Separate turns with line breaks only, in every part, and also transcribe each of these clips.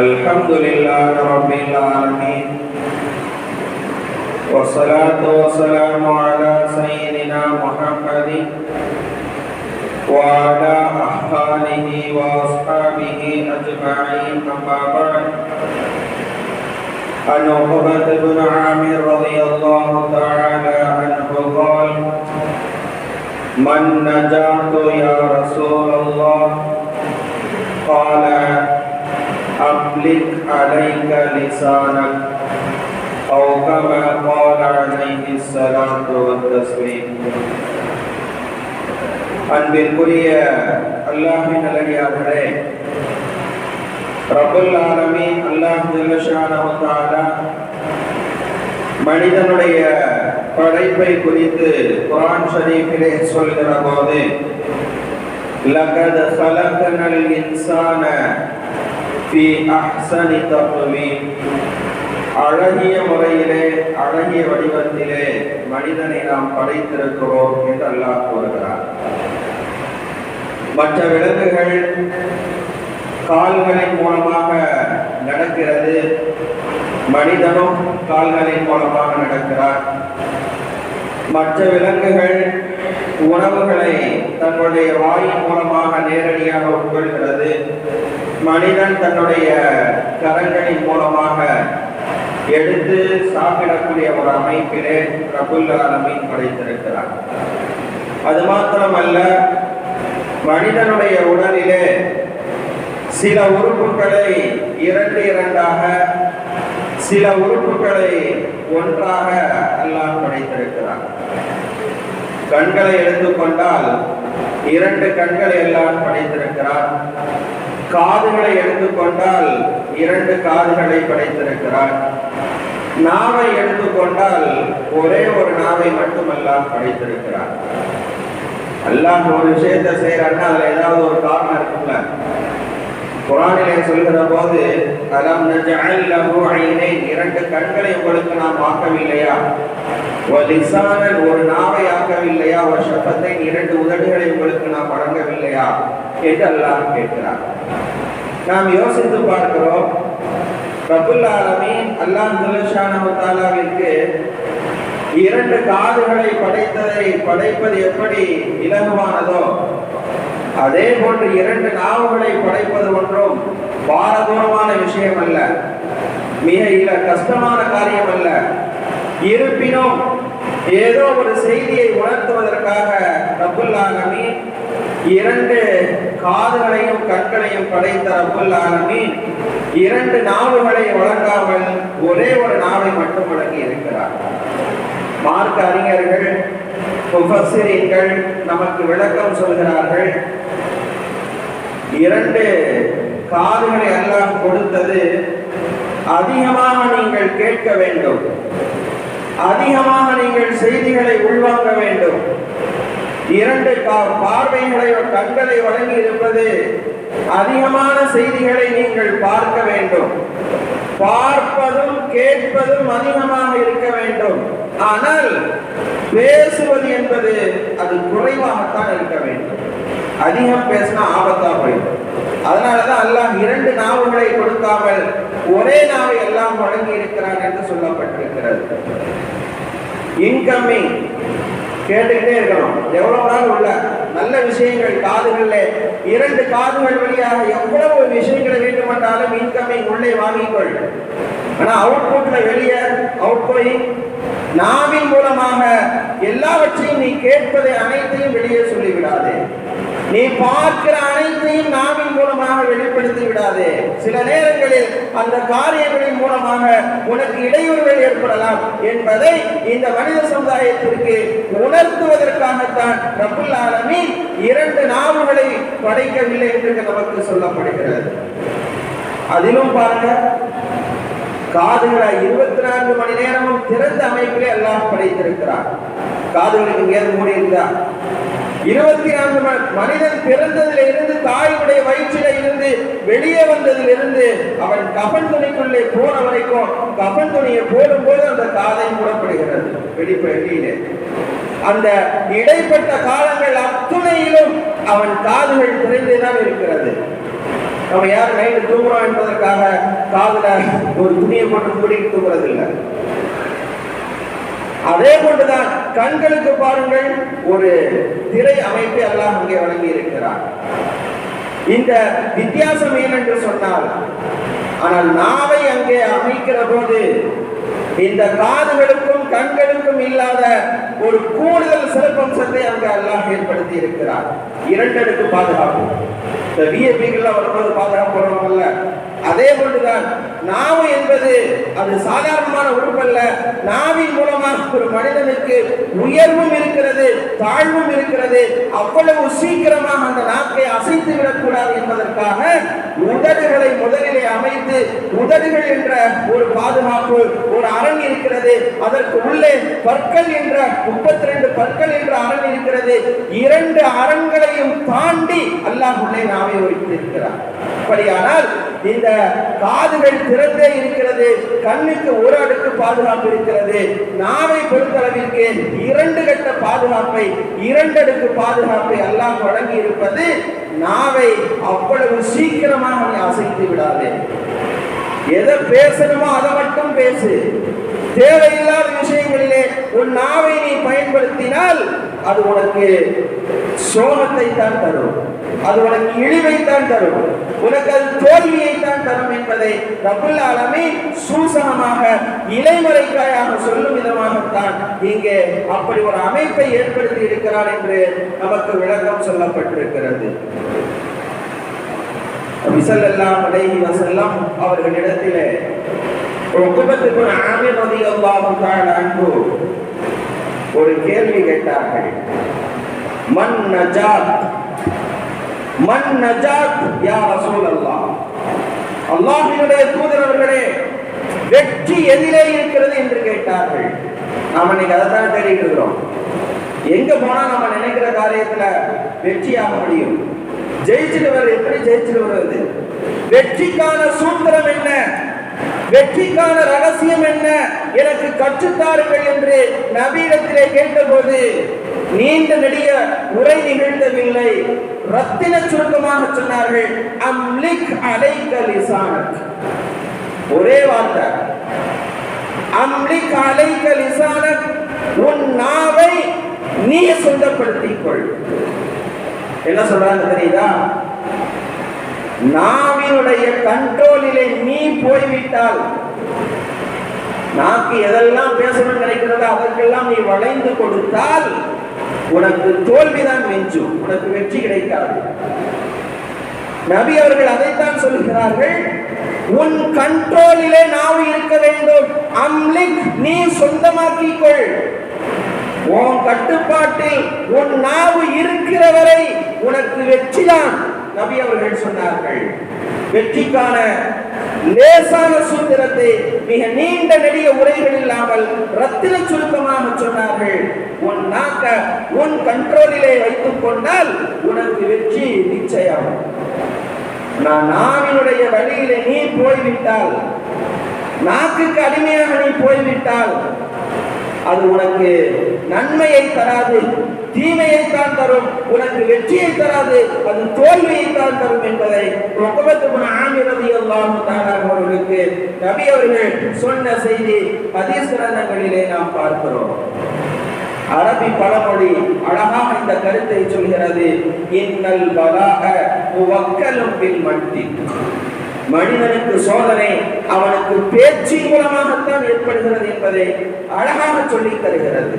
الحمد لله رب العالمين والصلاة والسلام على سيدنا محمد وعلى آله وأصحابه أجمعين أما بعد عن عقبة بن عامر رضي الله تعالى عنه قال من نجوت يا رسول الله قال أملك عليك لسانك أو كما قال عليه الصلاة والتسليم. அன்பிற்குரிய அல்லாஹ்வின் நல்லடியார்களே, ரப்பல் ஆலமீன் அல்லாஹ் ஜல்ல ஷானஹு வ தஆலா மனிதனுடைய படைப்பை குறித்து குர்ஆன் ஷரீஃபிலே சொல்கிற போது லகத் ഖலக்னல் இன்சான ஃபீ அஹ்ஸனி தக்வீம், அழகிய முறையிலே அழகிய வடிவத்திலே மனிதனை நாம் படைத்திருக்கிறோம் என்று அல்லாஹ் கூறுகிறார். மற்ற விலங்குகள் கால்களின் மூலமாக நடக்கிறது, மனிதனும் கால்களின் மூலமாக நடக்கிறார். மற்ற விலங்குகள் உணவுகளை தன்னுடைய வாயின் மூலமாக நேரடியாக உட்கொள்கிறது, மனிதன் தன்னுடைய கரங்களின் மூலமாக எடுத்து சாப்பிடக்கூடிய ஒரு அமைப்பிலே ரப்புல் ஆலமீன் படைத்திருக்கிறார். அது மாத்திரமல்ல, மனிதனுடைய உடலிலே சில உறுப்புகளை இரண்டாக, சில உறுப்புகளை ஒன்றாக அல்லாஹ் படைத்திருக்கிறார். கண்களை எடுத்துக்கொண்டால் 2 கண்களை எல்லாம் படைத்திருக்கிறார். காதுகளை எடுத்துக்கொண்டால் 2 காதுகளை படைத்திருக்கிறார். நாவை எடுத்துக்கொண்டால் ஒரே ஒரு நாவை மட்டுமல்லாம் படைத்திருக்கிறார். அல்லாஹ் ஒரு விஷயத்தை செய்யறான்னா அதுல ஏதாவது ஒரு காரணம் இருக்குல்ல. குர்ஆனிலே சொல்கிற போது அலம் நஜஅல் லஹு ஐனைன், 2 கண்களை உங்களுக்கு நாம் ஆக்கவில்லையா, வ லிசானன், ஒரு நாவை ஆக்கவில்லையா, வ ஷஃபத்தைன், 2 உதடுகளை உங்களுக்கு நாம் வழங்கவில்லையா என்று அல்லாஹ் கேட்கிறார். நாம் யோசித்து பார்க்கிறோம், ரப்புல் ஆலமீன் அல்லாஹ் ஜல்ல ஷானஹு வ தஆலாவிற்கு 2 காதுகளை படைப்பது எப்படி இலகுவானதோ, அதே போன்று 2 நாவுகளை படைப்பது ஒன்றும் பாரதூரமான விஷயம் அல்ல, மிக கஷ்டமான காரியம் அல்ல. இருப்பினும் ஏதோ ஒரு செய்தியை உணர்த்துவதற்காக ரப்புல் ஆலமீன் 2 காதுகளையும் கண்களையும் படைத்த ரப்புல் ஆலமீன் 2 நாவுகளை வழங்காமல் ஒரே ஒரு நாவை மட்டும் வழங்கி இருக்கிறார். மார்க்க அறிஞர்கள், முஃபஸ்ஸிரீன்கள் நமக்கு விளக்கம் சொல்கிறார்கள். 2 காதுகளை அல்லாஹ் கொடுத்தது அதிகமாக நீங்கள் கேட்க வேண்டும், அதிகமாக நீங்கள் செய்திகளை உள்வாங்க வேண்டும். 2 பார்வைகளை, கண்களை வழங்கி இருப்பது அதிகமான செய்திகளை நீங்கள் பார்க்க வேண்டும். பார்ப்பதும் கேட்பதும் அதிகமாக இருக்க வேண்டும். ஆனால் பேசுவது என்பது அது குறைவாகத்தான் இருக்க வேண்டும். அதிகம் பேசினா ஆபத்தா போயிடும். அதனாலதான் அல்லாஹ் 2 நாவுகளை கொடுக்காமல் ஒரே நாவை எல்லாம் வழங்கி இருக்கிறான் என்று சொல்லப்பட்டிருக்கிறது. இன்கமிங் கேட்டுக்கிட்டே இருக்கணும். எவ்வளவு நாள் உள்ள நல்ல விஷயங்கள் காதுகள்ல, 2 காதுகள் வழியாக எவ்வளவு விஷயங்களை வேண்டுமென்றாலும் இன்கமிங் உள்ளே வாங்கிக்கொள். ஆனா அவுட்புட்ல வெளியே அவுட்கோயிங், நாவின் மூலமாக எல்லாவற்றையும் நீ கேட்பதை அனைத்தையும் வெளியே சொல்லிவிடாதே. நீ பார்க்கிற அனைத்தையும் நாவின் மூலமாக வெளிப்படுத்தி விடாதே. சில நேரங்களில் அந்த காரியங்களின் மூலமாக உனக்கு இடையூறுகள் ஏற்படலாம் என்பதை இந்த மனித சமுதாயத்திற்கு உணர்த்துவதற்காகத்தான் ரப்புல் ஆலமீன் 2 நாவுகளை படைக்கவில்லை என்று நமக்கு சொல்லப்படுகிறது. அதிலும் பாருங்க, காதுகளை 24 மணி நேரமும் திறந்த அமைப்பிலே அல்லாஹ் படைத்திருக்கிறார். காதுகளுக்கு எங்கேயாவது மூடி இருந்தா 24 மனிதன் பிறந்ததில் இருந்து, தாயுடைய வயிற்றில இருந்து வெளியே வந்ததிலிருந்து அவன் கஃன் துணிக்குள்ளே போன வரைக்கும், கஃன் துணியை போடும்போது அந்த காதை மூடப்படுகிறது வெளியிலே. அந்த இடைப்பட்ட காலங்கள் அத்துணையிலும் அவன் காதுகள் திறந்தேதான் இருக்கிறது. நம்ம யாரும் நைட்டு தூங்குறோம் என்பதற்காக காதுல ஒரு துணியை போட்டு மூடிட்டு தூங்குறது இல்லை. அதே போன்றுதான் கண்களுக்கு பாருங்கள், ஒரு திரை அமைப்பை அல்லாஹ் அங்கே வழங்கி இருக்கிறார். இந்த வித்தியாசம் ஏனென்று சொன்னால், ஆனால் நாவை அங்கே அமைக்கிற போது இந்த காதுகளுக்கும் கண்களுக்கும் இல்லாத ஒரு கூடுதல் சிறப்பம்சத்தை அங்கே அல்லாஹ் ஏற்படுத்தி இருக்கிறார். 2 அடுக்கு பாதுகாப்பு. இந்த விஐபிகள் வரும்போது பாதுகாப்பு வருவாங்கல்ல, அதே போன்றுதான் நாவு என்பது அது சாதாரணமான உறுப்பல்ல. நாவின் மூலமாக ஒரு மனிதனுக்கு உயர்வும் இருக்கிறது, தாழ்வும் இருக்கிறது. அவ்வளவு சீக்கிரமாக அந்த நாக்கை அசைத்து விடக்கூடாது என்பதற்காக உதடுகளை முதலிலே அமைத்து, உதடுகள் என்ற ஒரு பாதுகாப்பு ஒரு அரண் இருக்கிறது. அதற்கு உள்ளே பற்கள் என்ற 32 பற்கள் என்ற அரண் இருக்கிறது. 2 அரண்களையும் தாண்டி அல்லாஹ் உள்ளே நாவை வைத்திருக்கிறார். அப்படியானால் இந்த காதுகள் திறந்தே இருக்கிறது, கண்ணுக்கு ஒரு அடுக்கு பாதுகாப்பு இருக்கிறது. நாவை பொறுத்தளவிற்கு 2 கட்ட பாதுகாப்பை, 2 அடுக்கு பாதுகாப்பை அல்லாஹ் வழங்கி இருப்பது. நாவை அவ்வளவு சீக்கிரமாக நீ அசைத்து விடாதே. எதை பேசணுமோ அதை மட்டும் பேசு. தேவையில்லாத விஷயங்களிலே உன் நாவை நீ பயன்படுத்தினால் அது உனக்கு சோகத்தை தான் தரும், அது உனக்கு இழிவை தான் தரும், உனக்கு அது தோல்வியை தான் தரும் என்பதை ரப்புல் ஆலமீன் சூசகமாக இலைமறைக்காயாக சொல்லும் விதமாகத்தான் இங்கே அப்படி ஒரு அமைப்பை ஏற்படுத்தி இருக்கிறார் என்று நமக்கு விளக்கம் சொல்லப்பட்டிருக்கிறது. நபி ஸல்லல்லாஹு அலைஹி வஸல்லம் அவர்களிடத்திலே உக்பத் இப்னு ஆமிர் ரலியல்லாஹு தஆலா அன்ஹு ஒரு கேள்வி கேட்டார்கள். மன் நஜாத் யா ரசூலல்லாஹ், அல்லாஹ்வினுடைய தூதர் அவர்களே, வெற்றி எதிலே இருக்கிறது என்று கேட்டார்கள். நாம இன்னைக்கு அதை தான் தேடிட்டு இருக்கிறோம். எங்க போனா நம்ம நினைக்கிற காரியத்துல வெற்றியாக முடியும், ஜெயிச்சுட்டு வர எப்படி ஜெயிச்சுட்டு வருவது, வெற்றிக்கான சூத்திரம் என்ன, வெற்றிக்கான ரகசியம் என்ன, எனக்கு கற்றுத்தாருங்கள் என்று நபியிடத்திலே கேட்டபோது நீண்ட நெடிய உரை நிகழ்த்தவில்லை, ரத்தின சுருக்கமாக சொன்னார்கள். அம்லிக் அலைக லிசானக், ஒரே வார்த்தை, அம்லிக் அலைக லிசானக், உன் நாவை நீ சொந்தப்படுத்திக் கொள். என்ன சொல்றாங்க தெரியுதா? நாவினுடைய கண்ட்ரோலிலே நீ போய்விட்டால், நாக்கு எதெல்லாம் பேசணும் நினைக்கிறதோ அதற்கெல்லாம் நீ வளைந்து கொடுத்தால் உனக்கு தோல்விதான் மிஞ்சும், உனக்கு வெற்றி கிடைக்காது. நபி அவர்கள் அதைத்தான் சொல்கிறார்கள், உன் கண்ட்ரோலிலே நாவு இருக்க வேண்டும். அம்லிக், நீ சொந்தமாக்கிக்கொள். உன் கட்டுப்பாட்டில் உன் நாவு இருக்கிற வரை உனக்கு வெற்றிதான். நபி அவர்கள் சொன்னார்கள். வெற்றிக்கான லேசான சூத்திரத்தை மிக நீண்ட நெடிய உரைகள் இல்லாமல் ரத்தின சுருக்கமாக சொன்னார்கள். உன் நாக்க உன் கண்ட்ரோலிலே வைத்துக் கொண்டால் உனக்கு வெற்றி நிச்சயம். நாவினுடைய வழியிலே நீ போய்விட்டால், நாக்குக்கு அடிமையாக நீ போய்விட்டால் அது உனக்கு நன்மையை தராது, தீமையைத்தான் தரும், உனக்கு வெற்றியை தராது, அது தோல்வியைத்தான் தரும் என்பதை உக்பத் இப்னு ஆமிர் ரலியல்லாஹு தஆலா அவர்களுக்கு நபி அவர்கள் சொன்ன செய்தி ஹதீஸ் கிரந்தங்களிலே நாம் பார்க்கிறோம். அரபி பழமொழி அழகாக இந்த கருத்தை சொல்கிறது. இன்னல் பலாஅ முவக்கலும் பில் மன்திக், மனிதனுக்கு சோதனை அவனுக்கு பேச்சின் மூலமாகத்தான் ஏற்படுகிறது என்பதை அழகாக சொல்லித் தருகிறது.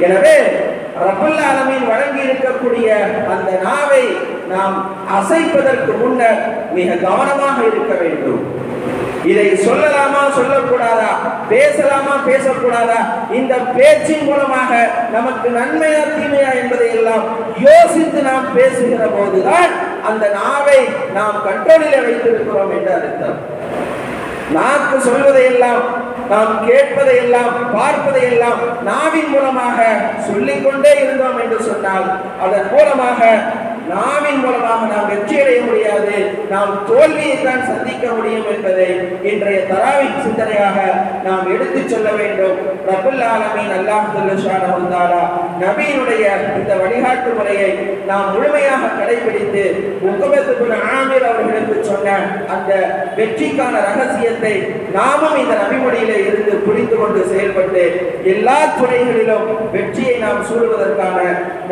எனவே ரப்பல் ஆலமீன் வழங்கி இருக்கக்கூடிய அந்த நாவை நாம் அசைப்பதற்கு முன்னர் மிக கவனமாக இருக்க வேண்டும். இதை சொல்லலாமா சொல்லக்கூடாதா, பேசலாமா பேசக்கூடாதா, இந்த பேச்சின் மூலமாக நமக்கு நன்மையா தீமையா என்பதை எல்லாம் யோசித்து நாம் பேசுகிற போதுதான் அந்த நாவை நாம் கண்ட்ரோலிலே வைத்திருக்கிறோம் என்று அர்த்தம். நாக்கு சொல்வதையெல்லாம், நாம் கேட்பதையெல்லாம், பார்ப்பதையெல்லாம் நாவின் மூலமாக சொல்லிக்கொண்டே இருந்தோம் என்று சொன்னால் அதன் மூலமாக நாவின் மூலமாக நாம் வெற்றி அடைய முடியாது. நாம் தோல்வியை தான் சந்திக்க முடியும் என்பதை இன்றைய தராவிக் சிந்தனையாக நாம் எடுத்துச் சொல்ல வேண்டும். ரப்பல் ஆலமீன் அல்லாஹ் ஜல்லஷானஹு வ தஆலா நபியினுடைய இந்த வழிகாட்டு முறையை நாம் முழுமையாக கடைபிடித்து உக்பத் இப்னு ஆமிர் அவர்களுக்கு சொன்ன அந்த வெற்றிக்கான ரகசியத்தை நாமும் இந்த நபிமொழியிலே இருந்து புரிந்து கொண்டு செயல்பட்டு எல்லா துறைகளிலும் வெற்றியை நாம் சூடுவதற்கான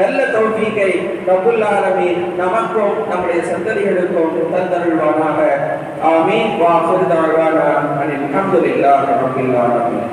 நல்ல தௌஃபீகை ரப்பல் ஆலமீன் நமக்கும் நம்முடைய சந்ததிகளுக்கும் தந்தருள்வானாக. ஆமீன். வா ஆகிரு தஅவானா அனில் ஹம்துலில்லாஹி ரப்பில் ஆலமீன்.